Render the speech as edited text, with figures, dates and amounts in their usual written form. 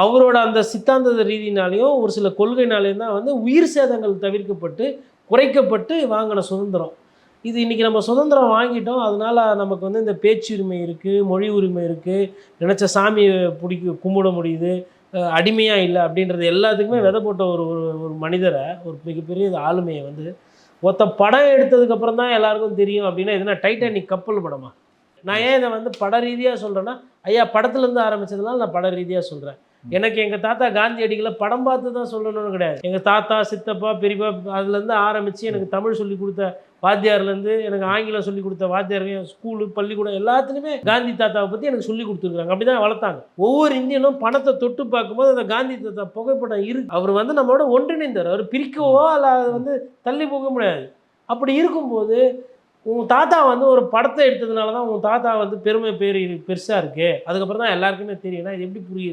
அவரோட அந்த சித்தாந்த ரீதினாலையும் ஒரு சில கொள்கைனாலையும் தான் வந்து உயிர் சேதங்கள் தவிர்க்கப்பட்டு குறைக்கப்பட்டு வாங்கின சுதந்திரம். இது இன்றைக்கி நம்ம சுதந்திரம் வாங்கிட்டோம். அதனால் நமக்கு வந்து இந்த பேச்சுரிமை இருக்குது, மொழி உரிமை இருக்குது, நினச்ச சாமியை கும்பிட முடியுது, அடிமையாக இல்லை அப்படின்றது எல்லாத்துக்குமே விதை போட்ட ஒரு ஒரு ஒரு மனிதரை, ஒரு மிகப்பெரிய ஆளுமையை வந்து படம் எடுத்ததுக்கப்புறம் தான் எல்லாருக்கும் தெரியும் அப்படின்னா எதுனா டைட்டானிக் கப்பல் படமா? நான் ஏன் இதை வந்து பட ரீதியாக சொல்கிறேன்னா, ஐயா படத்துலேருந்து ஆரம்பித்ததுனால நான் பட ரீதியாக சொல்கிறேன். எனக்கு எங்கள் தாத்தா காந்தியடிகளை படம் பார்த்து தான் சொல்லணும்னு கிடையாது. எங்கள் தாத்தா, சித்தப்பா, பெரியப்பா அதுலேருந்து ஆரம்பித்து எனக்கு தமிழ் சொல்லிக் கொடுத்த வாத்தியார்லேருந்து எனக்கு ஆங்கிலம் சொல்லிக் கொடுத்த வாத்தியார்கள், ஸ்கூலு, பள்ளிக்கூடம் எல்லாத்துலேயுமே காந்தி தாத்தாவை பற்றி எனக்கு சொல்லிக் கொடுத்துருக்காங்க. அப்படி தான் வளர்த்தாங்க. ஒவ்வொரு இந்தியனும் பணத்தை தொட்டு பார்க்கும்போது அந்த காந்தி தாத்தா புகைப்படம் இருக்கு. அவர் வந்து நம்மளோட ஒன்றிணைந்தார். அவர் பிரிக்கவோ அல்ல அதை வந்து தள்ளி போக முடியாது. அப்படி இருக்கும்போது உங்கள் தாத்தா வந்து ஒரு படத்தை எடுத்ததுனால தான் உங்கள் தாத்தா வந்து பெருசாக இருக்குது. அதுக்கப்புறம் தான் எல்லாருக்குமே தெரியும்னா இது எப்படி புரியுது?